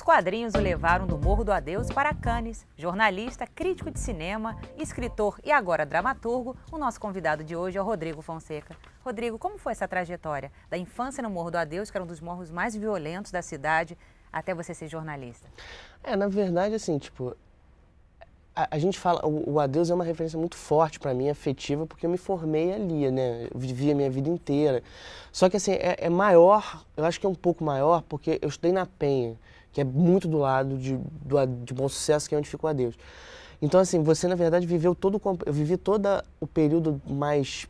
Os quadrinhos o levaram do Morro do Adeus para Cannes. Jornalista, crítico de cinema, escritor e agora dramaturgo, o nosso convidado de hoje é o Rodrigo Fonseca. Rodrigo, como foi essa trajetória da infância no Morro do Adeus, que era um dos morros mais violentos da cidade, até você ser jornalista? Na verdade, assim, a gente fala, o Adeus é uma referência muito forte para mim, afetiva, porque eu me formei ali, né? Eu vivi a minha vida inteira. Só que, assim, é maior, eu acho que é um pouco maior, porque eu estudei na Penha, que é muito do lado de Bom Sucesso, que é onde fica o Adeus. Então, assim, você, na verdade, eu vivi todo o período mais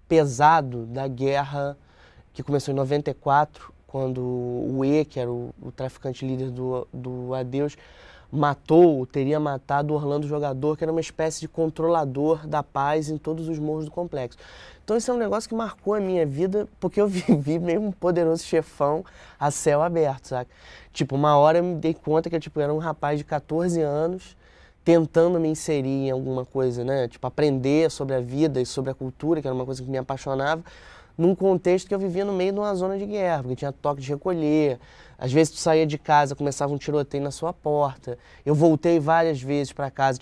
pesado da guerra, que começou em 94, quando o E, que era o traficante líder do Adeus, teria matado o Orlando Jogador, que era uma espécie de controlador da paz em todos os morros do complexo. Então isso é um negócio que marcou a minha vida, porque eu vivi meio um Poderoso Chefão a céu aberto, sabe? Uma hora eu me dei conta que eu era um rapaz de 14 anos, tentando me inserir em alguma coisa, né? Aprender sobre a vida e sobre a cultura, que era uma coisa que me apaixonava, num contexto que eu vivia no meio de uma zona de guerra, porque tinha toque de recolher, às vezes tu saía de casa, começava um tiroteio na sua porta. Eu voltei várias vezes para casa,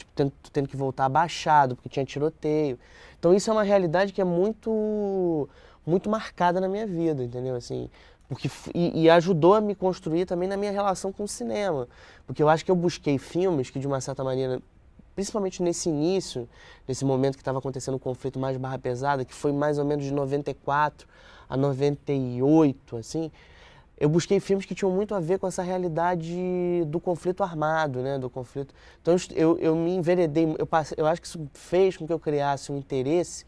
tendo que voltar abaixado, porque tinha tiroteio. Então isso é uma realidade que é muito, muito marcada na minha vida, entendeu? Assim, e ajudou a me construir também na minha relação com o cinema, porque eu acho que eu busquei filmes que, de uma certa maneira, principalmente nesse início, nesse momento que estava acontecendo o conflito mais barra pesada, que foi mais ou menos de 94 a 98, assim, eu busquei filmes que tinham muito a ver com essa realidade do conflito armado, né, do conflito. Então eu me enveredei, eu acho que isso fez com que eu criasse um interesse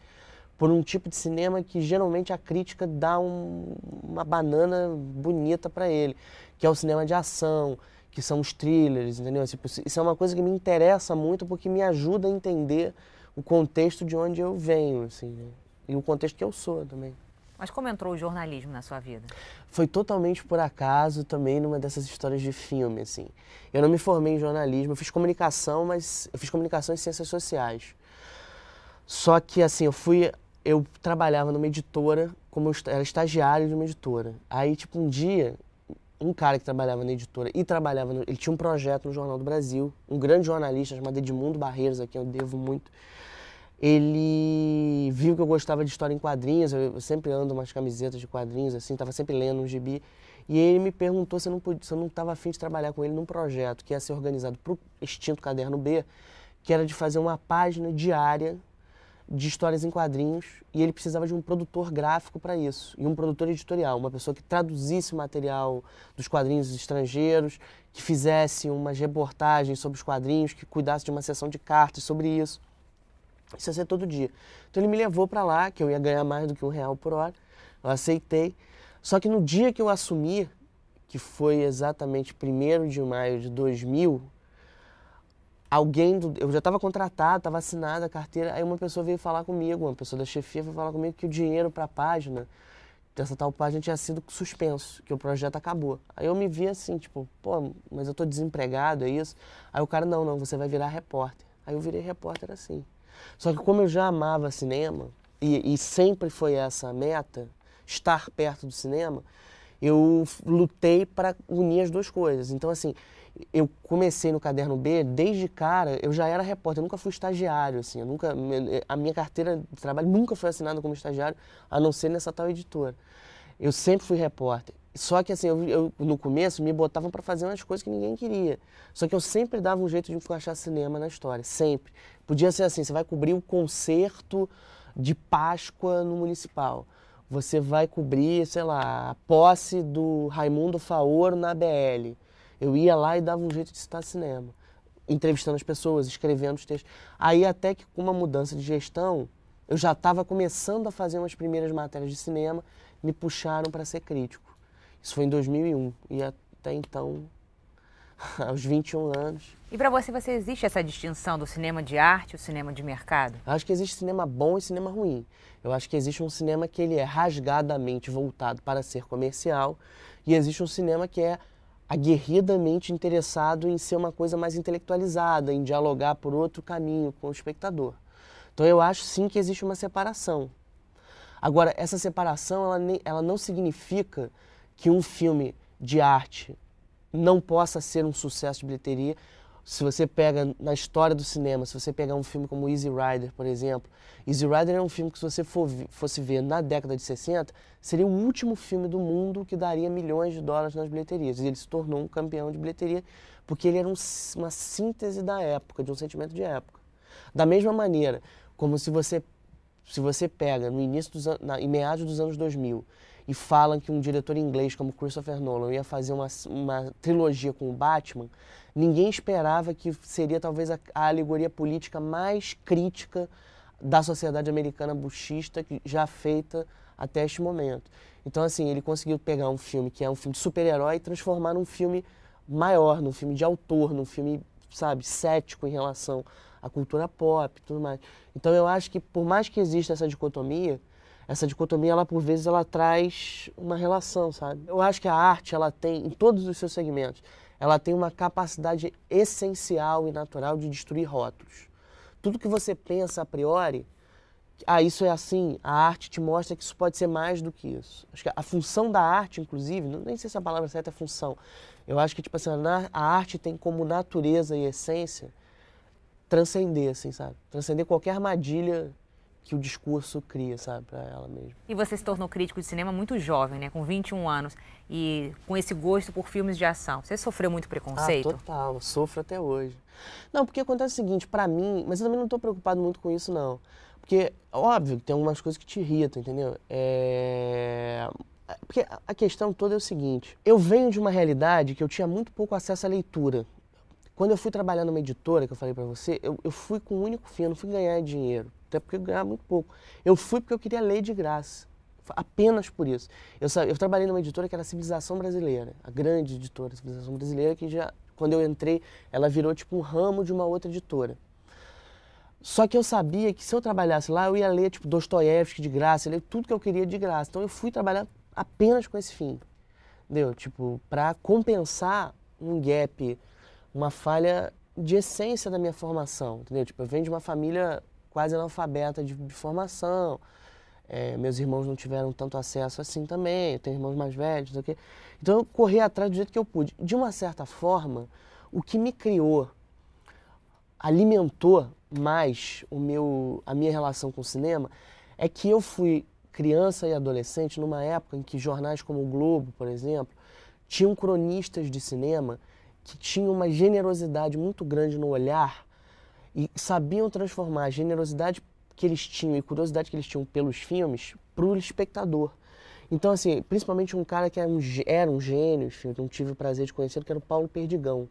por um tipo de cinema que geralmente a crítica dá uma banana bonita para ele, que é o cinema de ação, que são os thrillers, entendeu? Isso é uma coisa que me interessa muito porque me ajuda a entender o contexto de onde eu venho, assim, né? E o contexto que eu sou também. Mas como entrou o jornalismo na sua vida? Foi totalmente por acaso também numa dessas histórias de filme, assim. Eu não me formei em jornalismo, eu fiz comunicação, mas eu fiz comunicação em ciências sociais. Só que, assim, eu trabalhava numa editora, era estagiário de uma editora. Aí, um dia, um cara que trabalhava na editora e ele tinha um projeto no Jornal do Brasil, um grande jornalista chamado Edmundo Barreiros, a quem eu devo muito. Ele viu que eu gostava de história em quadrinhos, eu sempre ando umas camisetas de quadrinhos, assim, estava sempre lendo um gibi. E ele me perguntou se eu não estava afim de trabalhar com ele num projeto que ia ser organizado para o extinto Caderno B, que era de fazer uma página diária de histórias em quadrinhos, e ele precisava de um produtor gráfico para isso, e um produtor editorial, uma pessoa que traduzisse o material dos quadrinhos estrangeiros, que fizesse umas reportagens sobre os quadrinhos, que cuidasse de uma sessão de cartas sobre isso. Isso ia ser todo dia. Então ele me levou para lá, que eu ia ganhar mais do que R$1 por hora, eu aceitei. Só que no dia que eu assumi, que foi exatamente 1º de maio de 2000, eu já estava contratado, estava assinada a carteira, aí uma pessoa veio falar comigo, uma pessoa da chefia veio falar comigo que o dinheiro para a página, dessa tal página, tinha sido suspenso, que o projeto acabou. Aí eu me vi assim, mas eu estou desempregado, é isso? Aí o cara, não, você vai virar repórter. Aí eu virei repórter assim. Só que como eu já amava cinema, e sempre foi essa a meta, estar perto do cinema, eu lutei para unir as duas coisas. Então, assim, eu comecei no Caderno B, desde cara, eu já era repórter, eu nunca fui estagiário, assim, a minha carteira de trabalho nunca foi assinada como estagiário, a não ser nessa tal editora. Eu sempre fui repórter. Só que, assim, eu no começo me botavam para fazer umas coisas que ninguém queria. Só que eu sempre dava um jeito de encaixar cinema na história, sempre. Podia ser assim, você vai cobrir o concerto de Páscoa no Municipal. Você vai cobrir, sei lá, a posse do Raimundo Faoro na ABL. Eu ia lá e dava um jeito de citar cinema, entrevistando as pessoas, escrevendo os textos. Aí até que com uma mudança de gestão, eu já estava começando a fazer umas primeiras matérias de cinema, me puxaram para ser crítico. Isso foi em 2001 e até então, aos 21 anos. E para você existe essa distinção do cinema de arte e o cinema de mercado? Eu acho que existe cinema bom e cinema ruim. Eu acho que existe um cinema que ele é rasgadamente voltado para ser comercial e existe um cinema que é aguerridamente interessado em ser uma coisa mais intelectualizada, em dialogar por outro caminho com o espectador. Então eu acho sim que existe uma separação. Agora, essa separação ela não significa que um filme de arte não possa ser um sucesso de bilheteria. Se você pega na história do cinema, se você pegar um filme como Easy Rider, por exemplo, Easy Rider é um filme que, se você fosse ver na década de 60, seria o último filme do mundo que daria milhões de dólares nas bilheterias. E ele se tornou um campeão de bilheteria porque ele era uma síntese da época, de um sentimento de época. Da mesma maneira, como se você pega no início em meados dos anos 2000 e falam que um diretor inglês como Christopher Nolan ia fazer uma trilogia com o Batman, ninguém esperava que seria talvez a alegoria política mais crítica da sociedade americana buchista já feita até este momento. Então, assim, ele conseguiu pegar um filme que é um filme de super-herói e transformar num filme maior, num filme de autor, num filme, sabe, cético em relação à cultura pop e tudo mais. Então, eu acho que, por mais que exista essa dicotomia, ela por vezes, ela traz uma relação, sabe? Eu acho que a arte, ela tem, em todos os seus segmentos, ela tem uma capacidade essencial e natural de destruir rótulos. Tudo que você pensa a priori, isso é assim, a arte te mostra que isso pode ser mais do que isso. Acho que a função da arte, inclusive, nem sei se a palavra certa é função, eu acho que tipo assim, a arte tem como natureza e essência transcender, assim, sabe? Transcender qualquer armadilha que o discurso cria, sabe, para ela mesma. E você se tornou crítico de cinema muito jovem, né, com 21 anos, e com esse gosto por filmes de ação. Você sofreu muito preconceito? Total, sofro até hoje. Não, porque acontece o seguinte, para mim, mas eu também não estou preocupado muito com isso, não. Porque, óbvio, que tem algumas coisas que te irritam, entendeu? Porque a questão toda é o seguinte, eu venho de uma realidade que eu tinha muito pouco acesso à leitura. Quando eu fui trabalhar numa editora, que eu falei pra você, eu fui com um único fim, eu não fui ganhar dinheiro, até porque eu ganhava muito pouco. Eu fui porque eu queria ler de graça, apenas por isso. Eu trabalhei numa editora que era a Civilização Brasileira, a grande editora, a Civilização Brasileira, que já, quando eu entrei, ela virou tipo um ramo de uma outra editora. Só que eu sabia que se eu trabalhasse lá, eu ia ler tipo Dostoiévski de graça, eu ia ler tudo que eu queria de graça. Então eu fui trabalhar apenas com esse fim, entendeu? Tipo, para compensar um gap, uma falha de essência da minha formação, entendeu? Tipo, eu venho de uma família quase analfabeta de formação, meus irmãos não tiveram tanto acesso assim também, eu tenho irmãos mais velhos, não sei o quê. Então eu corri atrás do jeito que eu pude. De uma certa forma, o que me criou, alimentou mais a minha relação com o cinema, é que eu fui criança e adolescente numa época em que jornais como o Globo, por exemplo, tinham cronistas de cinema que tinham uma generosidade muito grande no olhar e sabiam transformar a generosidade que eles tinham e curiosidade que eles tinham pelos filmes para o espectador. Então, assim, principalmente um cara que era um gênio, enfim, que eu tive o prazer de conhecer, que era o Paulo Perdigão.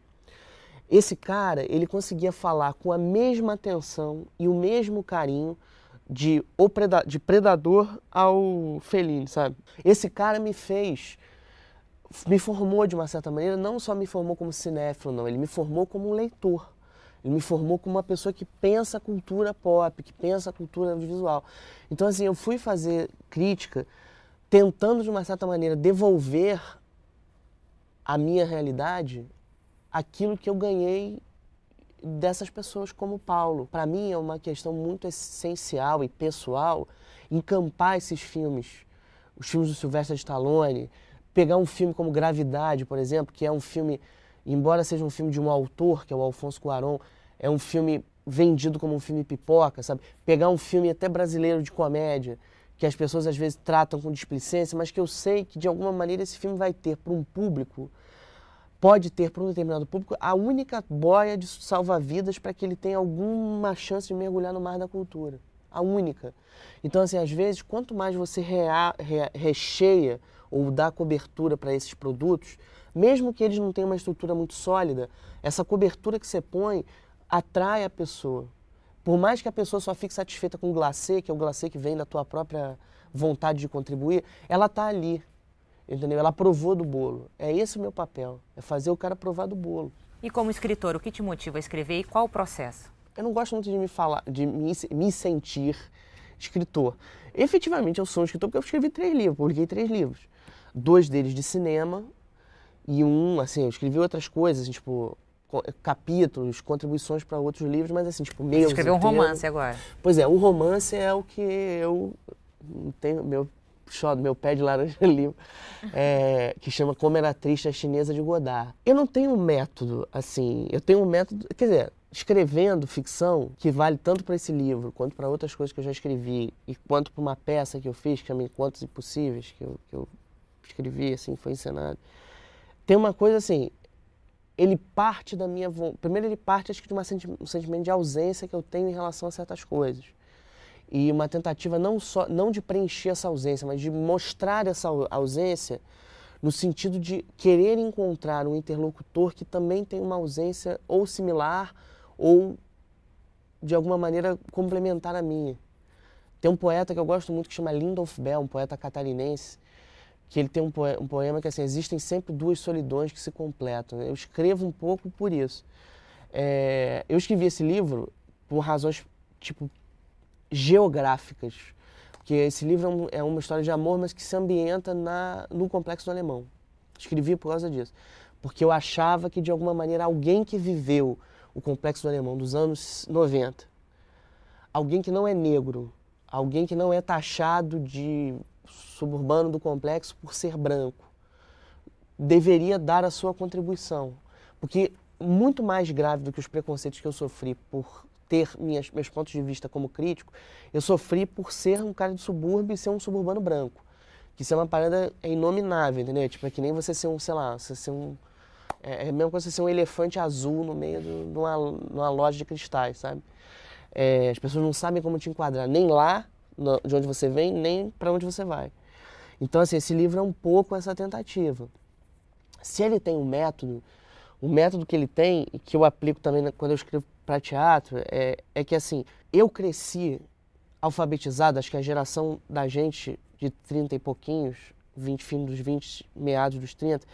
Esse cara, ele conseguia falar com a mesma atenção e o mesmo carinho de Predador ao Fellini, sabe? Esse cara me formou de uma certa maneira, não só me formou como cinéfilo, não, ele me formou como um leitor. Ele me formou como uma pessoa que pensa a cultura pop, que pensa a cultura audiovisual. Então, assim, eu fui fazer crítica tentando, de uma certa maneira, devolver à minha realidade aquilo que eu ganhei dessas pessoas como Paulo. Para mim é uma questão muito essencial e pessoal encampar esses filmes, os filmes do Sylvester Stallone, pegar um filme como Gravidade, por exemplo, que é um filme, embora seja um filme de um autor, que é o Alfonso Cuarón, é um filme vendido como um filme pipoca, sabe? Pegar um filme até brasileiro de comédia, que as pessoas às vezes tratam com displicência, mas que eu sei que de alguma maneira esse filme vai ter para um público, pode ter para um determinado público, a única boia de salva-vidas para que ele tenha alguma chance de mergulhar no mar da cultura. A única. Então, assim, às vezes, quanto mais você recheia ou dá cobertura para esses produtos, mesmo que eles não tenham uma estrutura muito sólida, essa cobertura que você põe atrai a pessoa. Por mais que a pessoa só fique satisfeita com o glacê, que é o glacê que vem da tua própria vontade de contribuir, ela está ali, entendeu? Ela provou do bolo. É esse o meu papel, é fazer o cara provar do bolo. E como escritor, o que te motiva a escrever e qual o processo? Eu não gosto muito de me sentir escritor. Efetivamente eu sou um escritor porque eu escrevi 3 livros, publiquei 3 livros. 2 deles de cinema e eu escrevi outras coisas, tipo, capítulos, contribuições para outros livros, mas assim, tipo, Você escreveu um romance agora. Pois é, o romance é o que eu tenho, xodó, meu pé de laranja lima, que chama Como Era Triste a Chinesa de Godard. Eu não tenho um método, assim, eu tenho um método, quer dizer, escrevendo ficção, que vale tanto para esse livro, quanto para outras coisas que eu já escrevi, e quanto para uma peça que eu fiz, que chama Encontros Impossíveis, que eu escrevi, assim, foi encenado. Tem uma coisa assim, ele parte da minha vontade. Primeiro ele parte, acho que de um sentimento de ausência que eu tenho em relação a certas coisas. E uma tentativa não de preencher essa ausência, mas de mostrar essa ausência no sentido de querer encontrar um interlocutor que também tem uma ausência ou similar ou de alguma maneira complementar a minha. Tem um poeta que eu gosto muito que chama Lindolf Bell, um poeta catarinense, que ele tem um poema que assim, existem sempre duas solidões que se completam. Eu escrevo um pouco por isso. Eu escrevi esse livro por razões, tipo, geográficas, porque esse livro é uma história de amor, mas que se ambienta no Complexo do Alemão. Escrevi por causa disso, porque eu achava que de alguma maneira alguém que viveu o Complexo do Alemão dos anos 90, alguém que não é negro, alguém que não é taxado de suburbano do complexo por ser branco, deveria dar a sua contribuição, porque muito mais grave do que os preconceitos que eu sofri por ter meus pontos de vista como crítico, eu sofri por ser um cara de subúrbio e ser um suburbano branco. Que isso é uma parada inominável, entendeu? Tipo, é que nem você ser sei lá, você ser é a mesma coisa que você ser um elefante azul no meio de uma loja de cristais, sabe? As pessoas não sabem como te enquadrar, nem lá, de onde você vem, nem para onde você vai. Então, assim, esse livro é um pouco essa tentativa. Se ele tem um método, o método que ele tem, e que eu aplico também quando eu escrevo para teatro, é que assim, eu cresci alfabetizado, acho que a geração da gente de 30 e pouquinhos, fim dos 20, meados dos 30,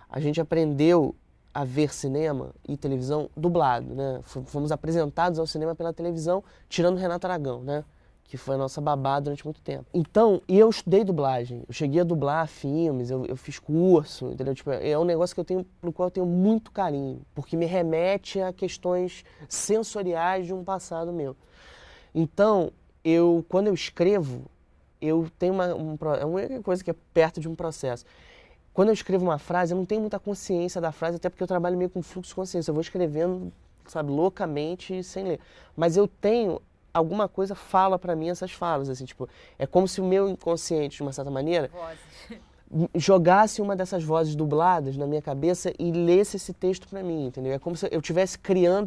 a gente aprendeu a ver cinema e televisão dublado, né? Fomos apresentados ao cinema pela televisão, tirando Renato Aragão, né? Que foi a nossa babá durante muito tempo. Então, e eu estudei dublagem, eu cheguei a dublar filmes, eu fiz curso, entendeu? Tipo, é um negócio que pelo qual eu tenho muito carinho, porque me remete a questões sensoriais de um passado meu. Então, quando eu escrevo, eu tenho uma coisa que é perto de um processo. Quando eu escrevo uma frase, eu não tenho muita consciência da frase, até porque eu trabalho meio com fluxo de consciência. Eu vou escrevendo, sabe, loucamente, sem ler. Mas eu tenho alguma coisa fala para mim essas falas, assim, tipo, é como se o meu inconsciente, de uma certa maneira, jogasse uma dessas vozes dubladas na minha cabeça e lesse esse texto para mim, entendeu? É como se eu estivesse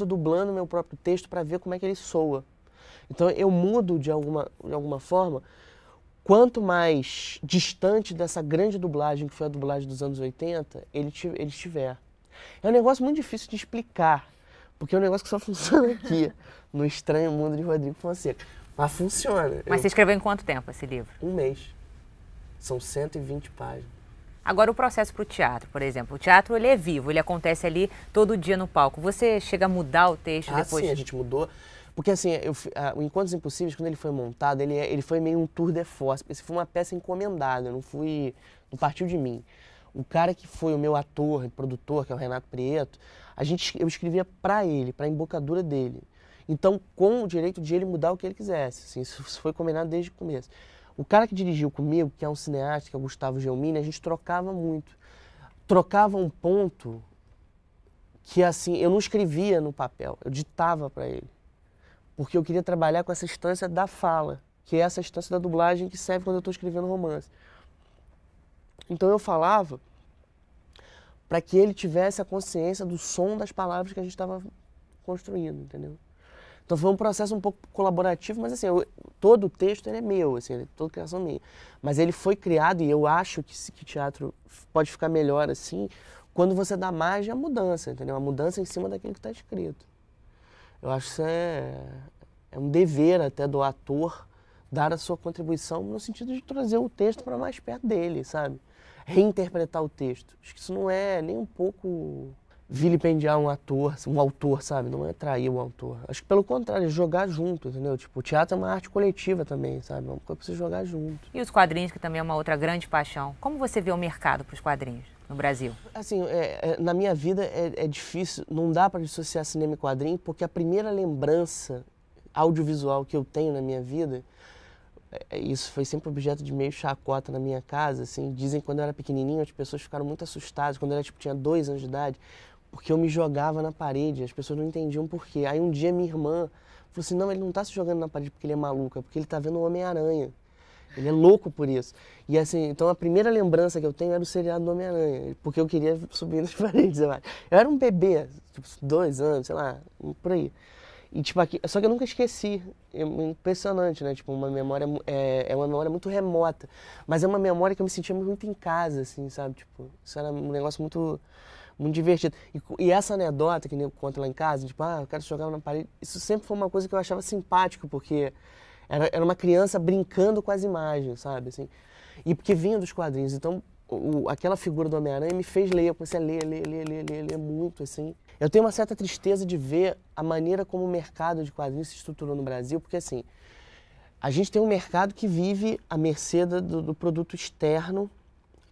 dublando meu próprio texto para ver como é que ele soa. Então eu mudo de alguma forma, quanto mais distante dessa grande dublagem, que foi a dublagem dos anos 80, ele estiver. É um negócio muito difícil de explicar, porque é um negócio que só funciona aqui, no Estranho Mundo de Rodrigo Fonseca. Mas funciona. Mas você escreveu em quanto tempo esse livro? Um mês. São 120 páginas. Agora o processo para o teatro, por exemplo. O teatro, ele é vivo, ele acontece ali todo dia no palco. Você chega a mudar o texto depois? Sim, a gente mudou. Porque assim, o Encontros Impossíveis, quando ele foi montado, ele foi meio um tour de force. Esse foi uma peça encomendada, não partiu de mim. O cara que foi o meu ator e produtor, que é o Renato Prieto, eu escrevia para ele, para a embocadura dele. Então, com o direito de ele mudar o que ele quisesse. Assim, isso foi combinado desde o começo. O cara que dirigiu comigo, que é um cineasta, que é o Gustavo Gelmini, a gente trocava muito. Trocava um ponto que, assim, eu não escrevia no papel, eu ditava para ele. Porque eu queria trabalhar com essa instância da fala, que é essa instância da dublagem que serve quando eu estou escrevendo romance. Então eu falava para que ele tivesse a consciência do som das palavras que a gente estava construindo, entendeu? Então foi um processo um pouco colaborativo, mas assim, todo o texto ele é meu, assim, toda criação minha. Mas ele foi criado, e eu acho que teatro pode ficar melhor assim, quando você dá margem à mudança, entendeu? A mudança em cima daquilo que está escrito. Eu acho que isso é um dever até do ator dar a sua contribuição no sentido de trazer o texto para mais perto dele, sabe? Reinterpretar o texto. Acho que isso não é nem um pouco vilipendiar um autor, sabe? Não é trair o autor. Acho que pelo contrário, é jogar junto, entendeu? Tipo, o teatro é uma arte coletiva também, sabe? É uma coisa pra você jogar junto. E os quadrinhos, que também é uma outra grande paixão. Como você vê o mercado para os quadrinhos no Brasil? Assim, na minha vida é difícil, não dá para dissociar cinema e quadrinho, porque a primeira lembrança audiovisual que eu tenho na minha vida isso foi sempre objeto de meio chacota na minha casa, assim. Dizem que quando eu era pequenininho as pessoas ficaram muito assustadas, quando eu era, tipo, tinha 2 anos de idade, porque eu me jogava na parede, as pessoas não entendiam por quê. Aí um dia minha irmã falou assim, não, ele não tá se jogando na parede porque ele é maluco, é porque ele tá vendo o Homem-Aranha. Ele é louco por isso. E assim, então a primeira lembrança que eu tenho era o seriado do Homem-Aranha, porque eu queria subir nas paredes, eu acho. Eu era um bebê, tipo, 2 anos, sei lá, por aí. E, tipo, só que eu nunca esqueci. É impressionante, né? Tipo, uma memória, é uma memória muito remota. Mas é uma memória que eu me sentia muito em casa, assim, sabe? Tipo, isso era um negócio muito, muito divertido. E essa anedota que eu conto lá em casa, tipo, eu quero jogar na parede, isso sempre foi uma coisa que eu achava simpático, porque era uma criança brincando com as imagens, sabe? Assim, e porque vinha dos quadrinhos. Então, aquela figura do Homem-Aranha me fez ler. Eu comecei a ler muito, assim. Eu tenho uma certa tristeza de ver a maneira como o mercado de quadrinhos se estruturou no Brasil, porque, assim, a gente tem um mercado que vive à mercê do produto externo,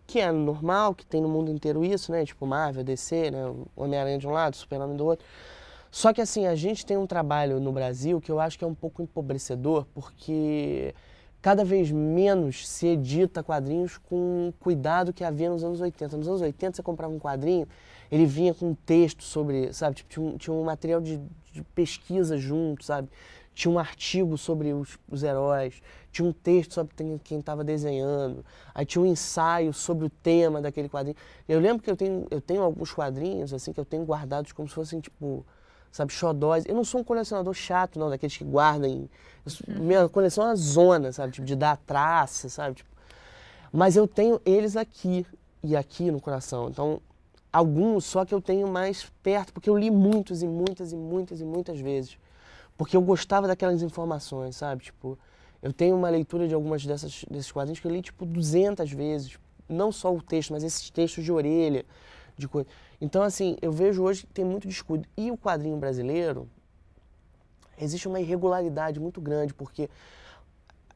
que é normal, que tem no mundo inteiro isso, né? Tipo, Marvel, DC, né? O Homem-Aranha de um lado, o Superman do outro. Só que, assim, a gente tem um trabalho no Brasil que eu acho que é um pouco empobrecedor, porque cada vez menos se edita quadrinhos com o cuidado que havia nos anos 80. Nos anos 80, você comprava um quadrinho, ele vinha com um texto sobre, sabe, tipo, tinha um material de pesquisa junto, sabe? Tinha um artigo sobre os heróis, tinha um texto sobre quem estava desenhando, aí tinha um ensaio sobre o tema daquele quadrinho. Eu lembro que eu tenho alguns quadrinhos, assim, que eu tenho guardados como se fossem, tipo, sabe, xodós. Eu não sou um colecionador chato, não, daqueles que guardam. Minha coleção é uma zona, sabe, tipo, de dar traça, sabe, tipo. Mas eu tenho eles aqui e aqui no coração. Então, alguns só que eu tenho mais perto, porque eu li muitos e muitas vezes. Porque eu gostava daquelas informações, sabe, tipo. Eu tenho uma leitura de algumas desses quadrinhos que eu li, tipo, 200 vezes. Não só o texto, mas esses textos de orelha, de coisa. Então, assim, eu vejo hoje que tem muito descuido. E o quadrinho brasileiro, existe uma irregularidade muito grande, porque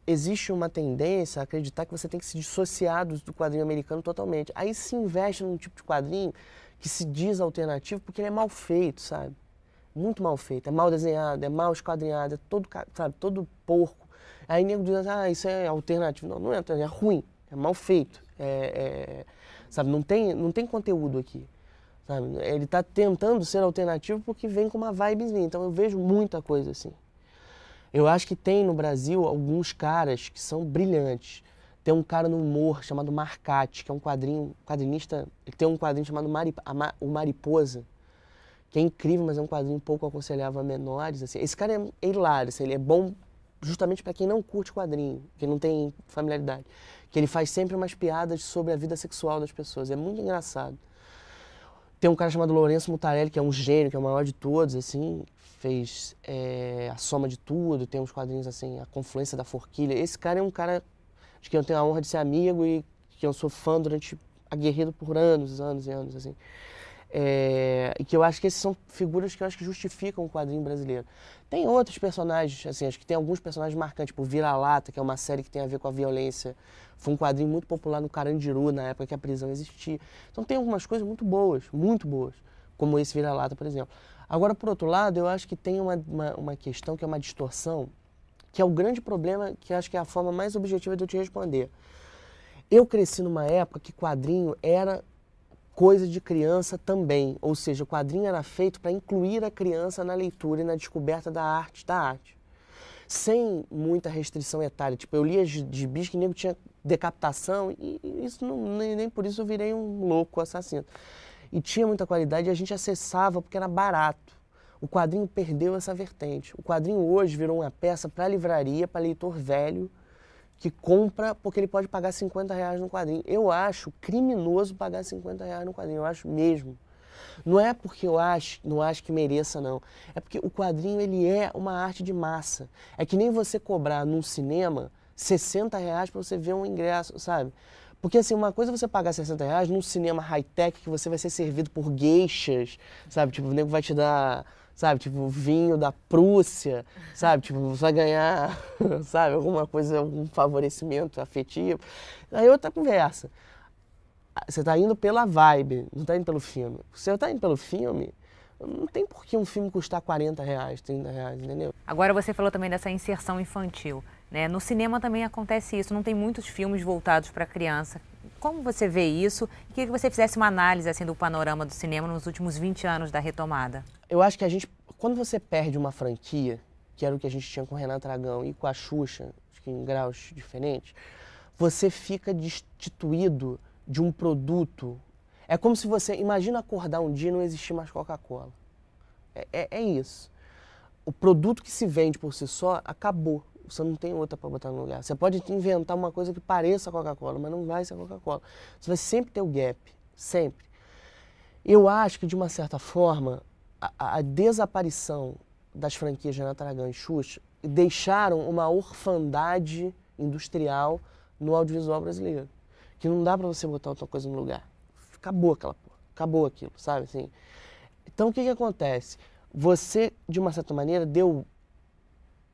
existe uma tendência a acreditar que você tem que se dissociar do quadrinho americano totalmente. Aí se investe num tipo de quadrinho que se diz alternativo porque ele é mal feito, sabe? Muito mal feito. É mal desenhado, é mal esquadrinhado, é todo, sabe, todo porco. Aí nego diz, isso é alternativo. Não, não é alternativo, é ruim, é mal feito. Sabe, não tem conteúdo aqui. Sabe? Ele está tentando ser alternativo porque vem com uma vibezinha. Então eu vejo muita coisa assim. Eu acho que tem no Brasil alguns caras que são brilhantes. Tem um cara no humor chamado Marcati, que é um quadrinista. Ele tem um quadrinho chamado O Mariposa, que é incrível, mas é um quadrinho pouco aconselhável a menores. Assim. Esse cara é hilário, assim, ele é bom justamente para quem não curte quadrinho, quem não tem familiaridade. Que ele faz sempre umas piadas sobre a vida sexual das pessoas. É muito engraçado. Tem um cara chamado Lourenço Mutarelli, que é um gênio, que é o maior de todos, assim, fez A Soma de Tudo, tem uns quadrinhos assim, A Confluência da Forquilha. Esse cara é um cara de quem eu tenho a honra de ser amigo e que eu sou fã durante, aguerrido por anos e anos, assim. E que eu acho que essas são figuras que eu acho que justificam o quadrinho brasileiro. Tem outros personagens, assim, acho que tem alguns personagens marcantes, tipo Vira-Lata, que é uma série que tem a ver com a violência. Foi um quadrinho muito popular no Carandiru, na época que a prisão existia. Então tem algumas coisas muito boas, como esse Vira-Lata, por exemplo. Agora, por outro lado, eu acho que tem uma questão que é uma distorção, que é o grande problema, que acho que é a forma mais objetiva de eu te responder. Eu cresci numa época que quadrinho era coisa de criança também, ou seja, o quadrinho era feito para incluir a criança na leitura e na descoberta da arte, sem muita restrição etária. Tipo, eu lia gibis que nego tinha decapitação e isso nem por isso eu virei um louco assassino. E tinha muita qualidade e a gente acessava porque era barato. O quadrinho perdeu essa vertente. O quadrinho hoje virou uma peça para livraria, para leitor velho, que compra porque ele pode pagar R$50 no quadrinho. Eu acho criminoso pagar R$50 no quadrinho, eu acho mesmo. Não é porque não acho que mereça, não. É porque o quadrinho, ele é uma arte de massa. É que nem você cobrar num cinema R$60 para você ver um ingresso, sabe? Porque assim, uma coisa é você pagar R$60 num cinema high-tech que você vai ser servido por geishas, sabe? Tipo, o nego vai te dar, sabe, tipo, vinho da Prússia, sabe? Tipo, você vai ganhar, sabe, alguma coisa, algum favorecimento afetivo. Aí outra conversa. Você tá indo pela vibe, não tá indo pelo filme. Se você tá indo pelo filme, não tem por que um filme custar R$40, R$30, entendeu? Agora você falou também dessa inserção infantil. né? No cinema também acontece isso, não tem muitos filmes voltados para criança. Como você vê isso? Queria que você fizesse uma análise assim, do panorama do cinema nos últimos 20 anos da retomada. Eu acho que quando você perde uma franquia, que era o que a gente tinha com o Renato Aragão e com a Xuxa, acho que em graus diferentes, você fica destituído de um produto. É como se você, imagina acordar um dia e não existir mais Coca-Cola. É isso. O produto que se vende por si só acabou. Você não tem outra para botar no lugar. Você pode inventar uma coisa que pareça Coca-Cola, mas não vai ser Coca-Cola. Você vai sempre ter o gap, sempre. Eu acho que, de uma certa forma, a desaparição das franquias de Renato Aragão e Xuxa deixaram uma orfandade industrial no audiovisual brasileiro. Que não dá para você botar outra coisa no lugar. Acabou aquela porra. Acabou aquilo, sabe? Assim. Então, o que acontece? Você, de uma certa maneira, deu...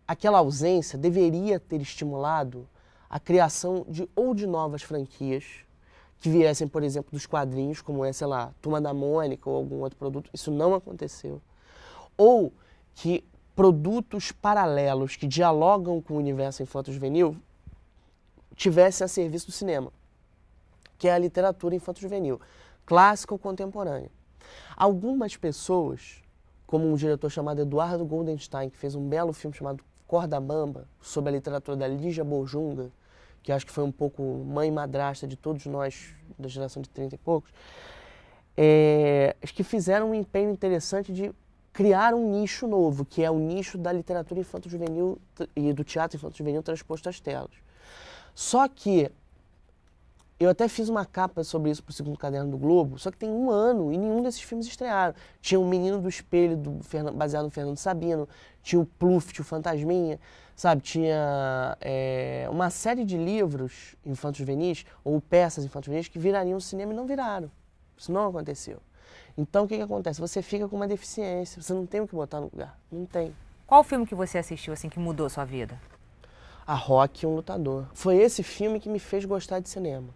Aquela ausência deveria ter estimulado a criação de novas franquias que viessem, por exemplo, dos quadrinhos, como sei lá, Turma da Mônica ou algum outro produto. Isso não aconteceu. Ou que produtos paralelos que dialogam com o universo infanto-juvenil tivessem a serviço do cinema, que é a literatura infanto-juvenil, clássica ou contemporânea. Algumas pessoas, como um diretor chamado Eduardo Goldenstein, que fez um belo filme chamado Corda Bamba, sobre a literatura da Lígia Borjunga, que acho que foi um pouco mãe e madrasta de todos nós da geração de 30 e poucos, acho que fizeram um empenho interessante de criar um nicho novo, que é o nicho da literatura infanto-juvenil e do teatro infanto-juvenil transposto às telas. Só que eu até fiz uma capa sobre isso para o segundo caderno do Globo, só que tem 1 ano e nenhum desses filmes estrearam. Tinha o Menino do Espelho, baseado no Fernando Sabino, tinha o Pluft, o Fantasminha, sabe? Tinha uma série de livros infanto-juvenis, ou peças infanto-juvenis, que virariam cinema e não viraram. Isso não aconteceu. Então, o que acontece? Você fica com uma deficiência, você não tem o que botar no lugar, não tem. Qual filme que você assistiu assim que mudou sua vida? A Rocky, um Lutador. Foi esse filme que me fez gostar de cinema.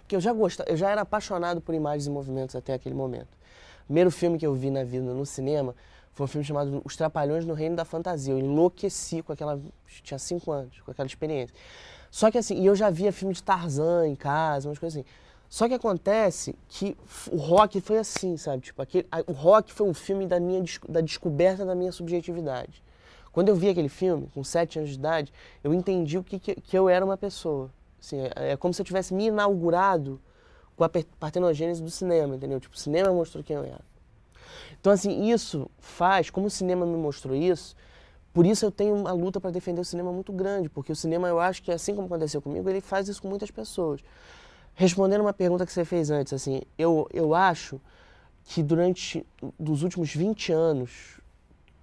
Porque eu já era apaixonado por imagens e movimentos até aquele momento. O primeiro filme que eu vi na vida no cinema foi um filme chamado Os Trapalhões no Reino da Fantasia. Eu enlouqueci com aquela... Tinha 5 anos, com aquela experiência. Só que assim, e eu já via filme de Tarzan em casa, umas coisas assim. Só que acontece que o Rocky foi assim, sabe? Tipo, o Rocky foi um filme da descoberta da minha subjetividade. Quando eu vi aquele filme, com 7 anos de idade, eu entendi que eu era uma pessoa. Assim, é como se eu tivesse me inaugurado com a partenogênese do cinema, entendeu? Tipo, o cinema mostrou quem eu era. Então, assim, isso faz, como o cinema me mostrou isso, por isso eu tenho uma luta para defender o cinema muito grande, porque o cinema, eu acho que, assim como aconteceu comigo, ele faz isso com muitas pessoas. Respondendo uma pergunta que você fez antes, assim, eu acho que dos últimos 20 anos,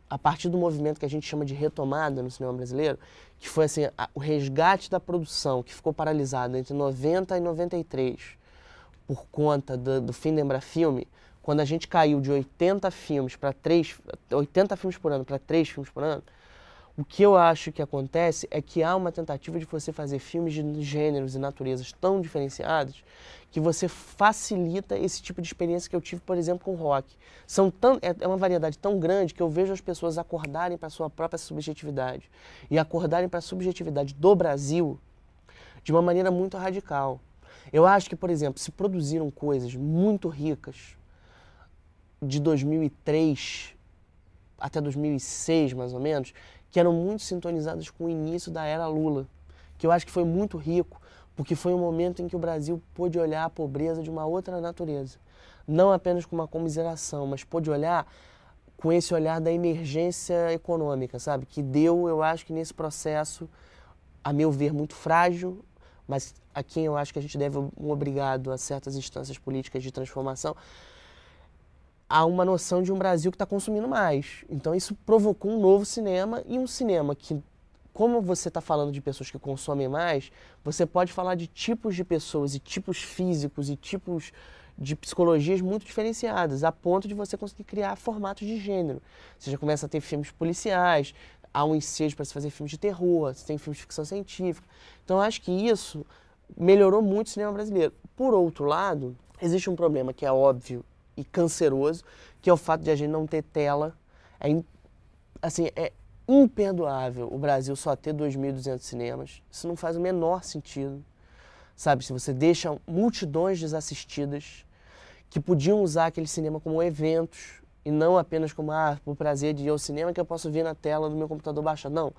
a partir do movimento que a gente chama de retomada no cinema brasileiro, que foi assim, o resgate da produção, que ficou paralisado entre 90 e 93, por conta do fim da Embrafilme, quando a gente caiu de 80 filmes por ano para 3 filmes por ano, o que eu acho que acontece é que há uma tentativa de você fazer filmes de gêneros e naturezas tão diferenciados que você facilita esse tipo de experiência que eu tive, por exemplo, com o rock. É uma variedade tão grande que eu vejo as pessoas acordarem para a sua própria subjetividade e acordarem para a subjetividade do Brasil de uma maneira muito radical. Eu acho que, por exemplo, se produziram coisas muito ricas de 2003 até 2006, mais ou menos, que eram muito sintonizadas com o início da era Lula, que eu acho que foi muito rico, porque foi um momento em que o Brasil pôde olhar a pobreza de uma outra natureza. Não apenas com uma comiseração, mas pôde olhar com esse olhar da emergência econômica, sabe? Que deu, eu acho que nesse processo, a meu ver, muito frágil, mas a quem eu acho que a gente deve um obrigado a certas instâncias políticas de transformação, há uma noção de um Brasil que está consumindo mais. Então isso provocou um novo cinema, e um cinema que, como você está falando de pessoas que consomem mais, você pode falar de tipos de pessoas e tipos físicos e tipos de psicologias muito diferenciadas, a ponto de você conseguir criar formatos de gênero. Você já começa a ter filmes policiais, há um ensejo para se fazer filmes de terror, você tem filmes de ficção científica. Então eu acho que isso melhorou muito o cinema brasileiro. Por outro lado, existe um problema que é óbvio e canceroso, que é o fato de a gente não ter tela. imperdoável o Brasil só ter 2.200 cinemas. Isso não faz o menor sentido, sabe? Se você deixa multidões desassistidas que podiam usar aquele cinema como eventos e não apenas como, por prazer de ir ao cinema que eu posso ver na tela do meu computador baixado. Não,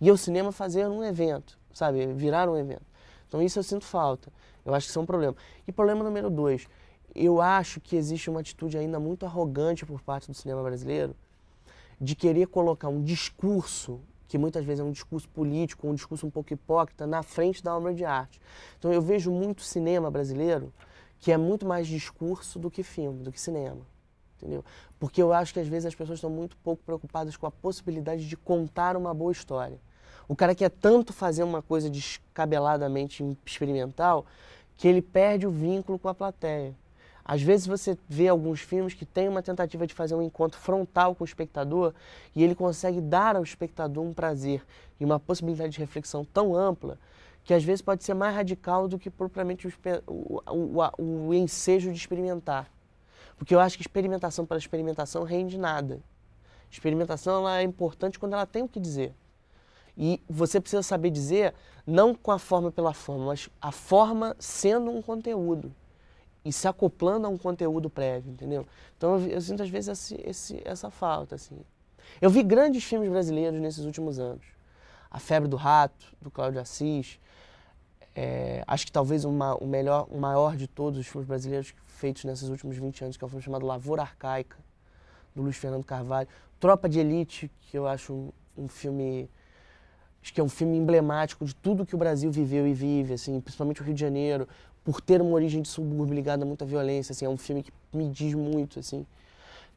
ir ao cinema fazer um evento, sabe? Virar um evento. Então isso eu sinto falta. Eu acho que isso é um problema. E problema número 2, eu acho que existe uma atitude ainda muito arrogante por parte do cinema brasileiro de querer colocar um discurso, que muitas vezes é um discurso político, um discurso um pouco hipócrita, na frente da obra de arte. Então eu vejo muito cinema brasileiro que é muito mais discurso do que filme, do que cinema, entendeu? Porque eu acho que às vezes as pessoas estão muito pouco preocupadas com a possibilidade de contar uma boa história. O cara quer tanto fazer uma coisa descabeladamente experimental que ele perde o vínculo com a plateia. Às vezes você vê alguns filmes que tem uma tentativa de fazer um encontro frontal com o espectador e ele consegue dar ao espectador um prazer e uma possibilidade de reflexão tão ampla que às vezes pode ser mais radical do que propriamente o ensejo de experimentar. Porque eu acho que experimentação pela experimentação rende nada. Experimentação ela é importante quando ela tem o que dizer. E você precisa saber dizer, não com a forma pela forma, mas a forma sendo um conteúdo. E se acoplando a um conteúdo prévio, entendeu? Então eu sinto às vezes essa falta, assim. Eu vi grandes filmes brasileiros nesses últimos anos. A Febre do Rato, do Cláudio Assis. Acho que talvez o maior de todos os filmes brasileiros feitos nesses últimos 20 anos, que é um filme chamado Lavoura Arcaica, do Luiz Fernando Carvalho. Tropa de Elite, que eu acho um filme... Acho que é um filme emblemático de tudo que o Brasil viveu e vive, assim, principalmente o Rio de Janeiro, por ter uma origem de subúrbio ligada a muita violência, assim, é um filme que me diz muito, assim.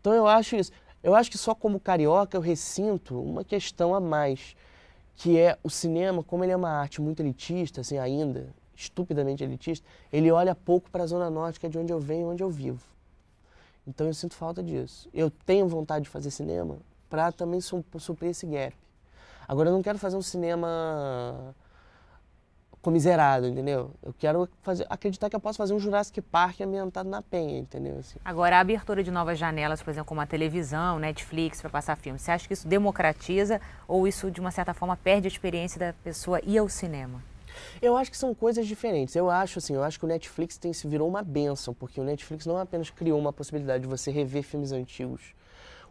Então eu acho isso. Eu acho que só como carioca eu ressinto uma questão a mais, que é o cinema, como ele é uma arte muito elitista, assim, ainda, estupidamente elitista, ele olha pouco para a Zona Norte, que é de onde eu venho e onde eu vivo. Então eu sinto falta disso. Eu tenho vontade de fazer cinema para também suprir esse gap. Agora eu não quero fazer um cinema comiserado, entendeu? Eu quero acreditar que eu posso fazer um Jurassic Park ambientado na Penha, entendeu? Assim. Agora, a abertura de novas janelas, por exemplo, como a televisão, Netflix, para passar filme, você acha que isso democratiza ou isso, de uma certa forma, perde a experiência da pessoa ir ao cinema? Eu acho que são coisas diferentes. Eu acho que o Netflix virou uma bênção, porque o Netflix não apenas criou uma possibilidade de você rever filmes antigos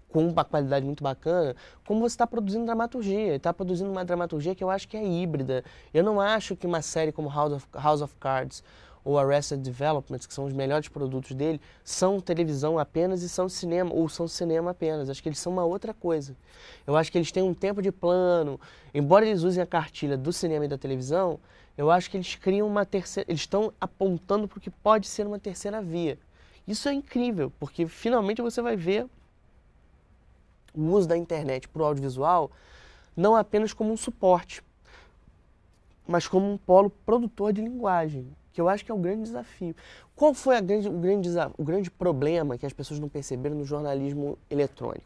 com uma qualidade muito bacana, como você está produzindo dramaturgia. Está produzindo uma dramaturgia que eu acho que é híbrida. Eu não acho que uma série como House of Cards ou Arrested Development, que são os melhores produtos dele, são televisão apenas e são cinema, ou são cinema apenas. Acho que eles são uma outra coisa. Eu acho que eles têm um tempo de plano. Embora eles usem a cartilha do cinema e da televisão, eu acho que eles criam uma terceira... Eles estão apontando para o que pode ser uma terceira via. Isso é incrível, porque finalmente você vai ver o uso da internet para o audiovisual não apenas como um suporte, mas como um polo produtor de linguagem, que eu acho que é o grande desafio. Qual foi o grande problema que as pessoas não perceberam no jornalismo eletrônico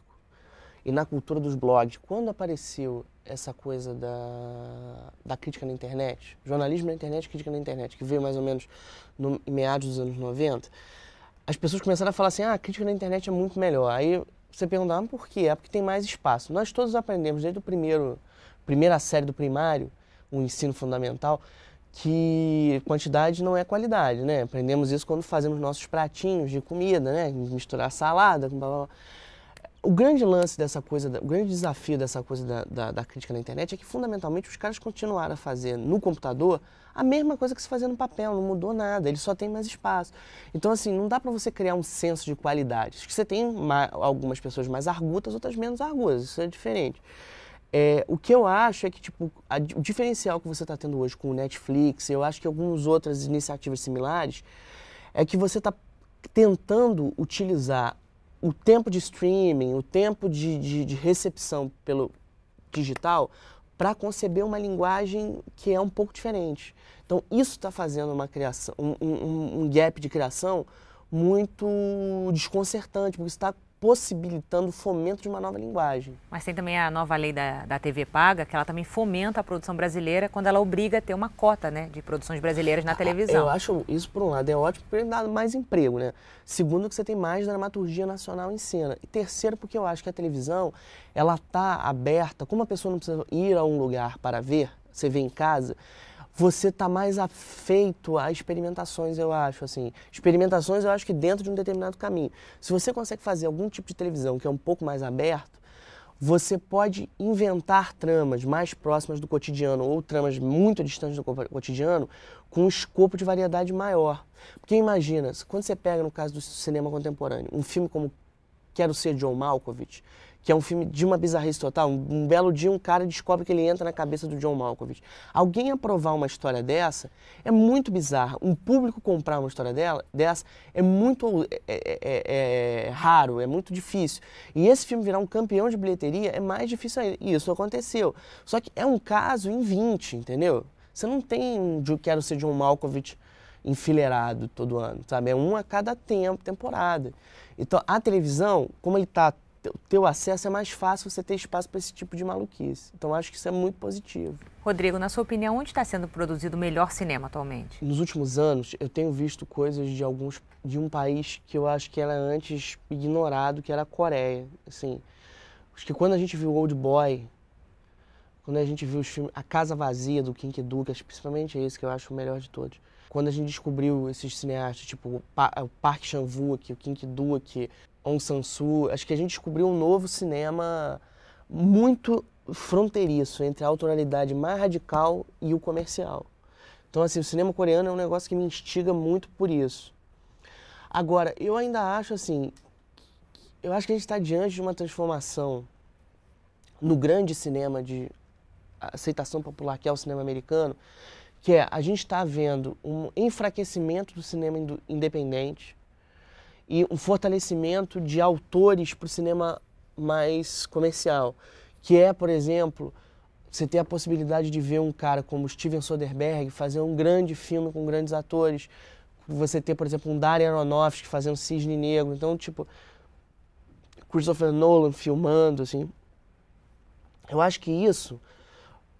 e na cultura dos blogs? Quando apareceu essa coisa da crítica na internet, jornalismo na internet, crítica na internet, que veio mais ou menos em meados dos anos 90, as pessoas começaram a falar assim, a crítica na internet é muito melhor. Aí você perguntava por quê? É porque tem mais espaço. Nós todos aprendemos desde primeira série do primário, o ensino fundamental, que quantidade não é qualidade, né? Aprendemos isso quando fazemos nossos pratinhos de comida, né? Misturar salada, blá, blá, blá. O grande lance dessa coisa, o grande desafio dessa coisa da crítica na internet é que, fundamentalmente, os caras continuaram a fazer no computador a mesma coisa que se fazia no papel, não mudou nada, ele só tem mais espaço. Então, assim, não dá para você criar um senso de qualidade. Acho que você tem algumas pessoas mais argutas, outras menos argutas, isso é diferente. O que eu acho é que, tipo, o diferencial que você está tendo hoje com o Netflix, eu acho que algumas outras iniciativas similares, é que você está tentando utilizar o tempo de streaming, o tempo de recepção pelo digital para conceber uma linguagem que é um pouco diferente. Então, isso está fazendo uma criação, um gap de criação muito desconcertante, porque você está possibilitando o fomento de uma nova linguagem. Mas tem também a nova lei da TV paga, que ela também fomenta a produção brasileira quando ela obriga a ter uma cota, né, de produções brasileiras na televisão. Eu acho isso, por um lado, é ótimo porque dá mais emprego, né? Segundo, que você tem mais dramaturgia nacional em cena. E terceiro, porque eu acho que a televisão, ela está aberta, como a pessoa não precisa ir a um lugar para ver, você vê em casa, você está mais afeito a experimentações, eu acho, assim. Experimentações, eu acho que dentro de um determinado caminho. Se você consegue fazer algum tipo de televisão que é um pouco mais aberto, você pode inventar tramas mais próximas do cotidiano ou tramas muito distantes do cotidiano com um escopo de variedade maior. Porque imagina, quando você pega, no caso do cinema contemporâneo, um filme como Quero Ser John Malkovich, que é um filme de uma bizarrice total. Um belo dia um cara descobre que ele entra na cabeça do John Malkovich. Alguém aprovar uma história dessa é muito bizarro. Um público comprar uma história dessa é muito raro, é muito difícil. E esse filme virar um campeão de bilheteria é mais difícil ainda. E isso aconteceu. Só que é um caso em 20, entendeu? Você não tem um Quero Ser John Malkovich enfileirado todo ano, sabe? É um a cada temporada. Então, a televisão, como ele está, o teu acesso é mais fácil você ter espaço para esse tipo de maluquice. Então, acho que isso é muito positivo. Rodrigo, na sua opinião, onde está sendo produzido o melhor cinema atualmente? Nos últimos anos, eu tenho visto coisas de um país que eu acho que era antes ignorado, que era a Coreia. Assim, acho que quando a gente viu Old Boy, quando a gente viu os filmes A Casa Vazia, do Kim Ki-duk, principalmente esse que eu acho o melhor de todos. Quando a gente descobriu esses cineastas, tipo o Park Chan-wook, o Kim Ki-duk, Aung San-suu, acho que a gente descobriu um novo cinema muito fronteiriço entre a autoralidade mais radical e o comercial. Então, assim, o cinema coreano é um negócio que me instiga muito por isso. Agora, eu ainda acho, assim, eu acho que a gente está diante de uma transformação no grande cinema de aceitação popular, que é o cinema americano, que é, a gente está vendo um enfraquecimento do cinema independente e um fortalecimento de autores para o cinema mais comercial, que é, por exemplo, você ter a possibilidade de ver um cara como Steven Soderbergh fazer um grande filme com grandes atores, você ter, por exemplo, um Darren Aronofsky fazendo Cisne Negro, então, tipo, Christopher Nolan filmando, assim. Eu acho que isso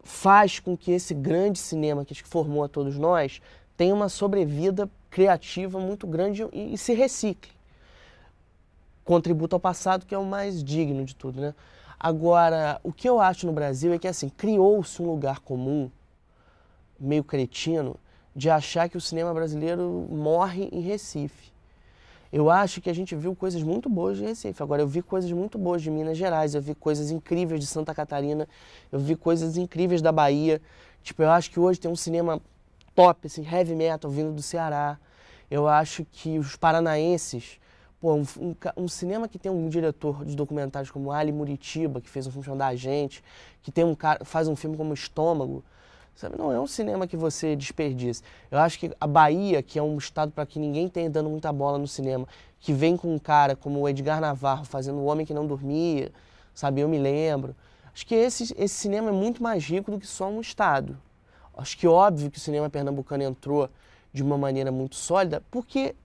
faz com que esse grande cinema que formou a todos nós tenha uma sobrevida criativa muito grande e se recicle. Contributo ao passado, que é o mais digno de tudo, né? Agora, o que eu acho no Brasil é que, assim, criou-se um lugar comum, meio cretino, de achar que o cinema brasileiro morre em Recife. Eu acho que a gente viu coisas muito boas de Recife. Agora, eu vi coisas muito boas de Minas Gerais, eu vi coisas incríveis de Santa Catarina, eu vi coisas incríveis da Bahia. Tipo, eu acho que hoje tem um cinema top, assim, heavy metal vindo do Ceará. Eu acho que os paranaenses, pô, um cinema que tem um diretor de documentários como Ali Muritiba, que fez um filme chamado A Gente, que tem um cara, faz um filme como Estômago, sabe? Não é um cinema que você desperdiça. Eu acho que a Bahia, que é um estado para que ninguém tenha dando muita bola no cinema, que vem com um cara como o Edgar Navarro fazendo O Homem que Não Dormia, sabe? Eu me lembro. Acho que esse cinema é muito mais rico do que só um estado. Acho que óbvio que o cinema pernambucano entrou de uma maneira muito sólida,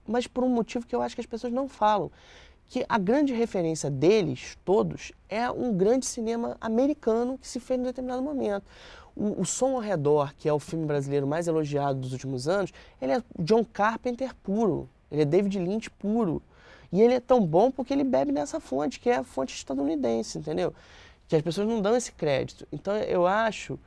mas por um motivo que eu acho que as pessoas não falam. Que a grande referência deles, todos, é um grande cinema americano que se fez em determinado momento. O Som ao Redor, que é o filme brasileiro mais elogiado dos últimos anos, ele é John Carpenter puro, ele é David Lynch puro. E ele é tão bom porque ele bebe nessa fonte, que é a fonte estadunidense, entendeu? Que as pessoas não dão esse crédito. Então eu acho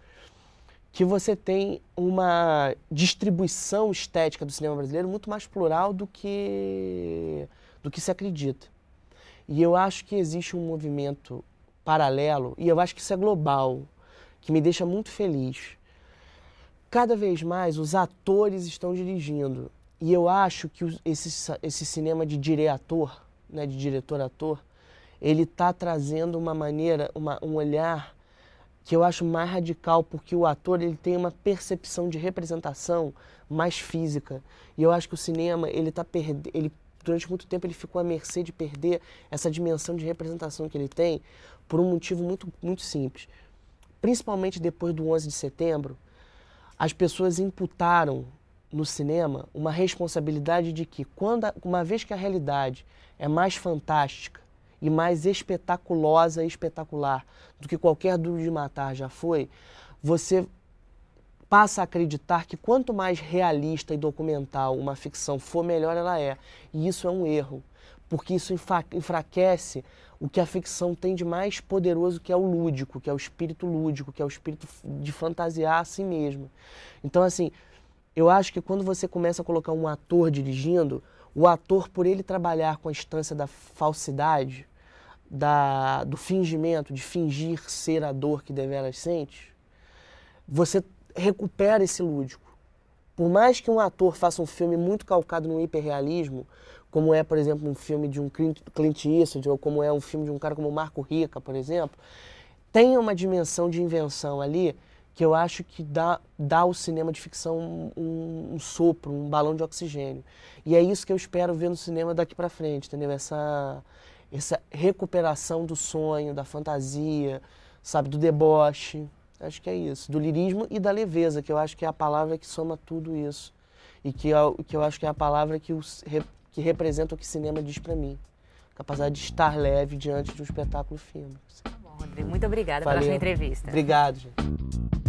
que você tem uma distribuição estética do cinema brasileiro muito mais plural do que se acredita. E eu acho que existe um movimento paralelo, e eu acho que isso é global, que me deixa muito feliz. Cada vez mais os atores estão dirigindo. E eu acho que esse cinema de diretor, né, de diretor-ator, ele está trazendo uma maneira, um olhar que eu acho mais radical, porque o ator ele tem uma percepção de representação mais física. E eu acho que o cinema, durante muito tempo ele ficou à mercê de perder essa dimensão de representação que ele tem por um motivo muito, muito simples. Principalmente depois do 11 de setembro, as pessoas imputaram no cinema uma responsabilidade de que, uma vez que a realidade é mais fantástica e mais espetaculosa e espetacular do que qualquer Duro de Matar já foi, você passa a acreditar que quanto mais realista e documental uma ficção for, melhor ela é. E isso é um erro, porque isso enfraquece o que a ficção tem de mais poderoso, que é o lúdico, que é o espírito lúdico, que é o espírito de fantasiar a si mesmo. Então, assim, eu acho que quando você começa a colocar um ator dirigindo, o ator, por ele trabalhar com a instância da falsidade, do fingimento, de fingir ser a dor que deveras sente, você recupera esse lúdico. Por mais que um ator faça um filme muito calcado no hiperrealismo, como é, por exemplo, um filme de um Clint Eastwood, ou como é um filme de um cara como Marco Rica, por exemplo, tem uma dimensão de invenção ali que eu acho que dá ao cinema de ficção um sopro, um balão de oxigênio. E é isso que eu espero ver no cinema daqui para frente, entendeu? Essa recuperação do sonho, da fantasia, sabe, do deboche. Acho que é isso, do lirismo e da leveza, que eu acho que é a palavra que soma tudo isso. E que eu acho que é a palavra que representa o que cinema diz para mim. Capacidade de estar leve diante de um espetáculo fílmico. Tá bom, Rodrigo. Muito obrigada Valeu. pela sua entrevista. Obrigado, gente.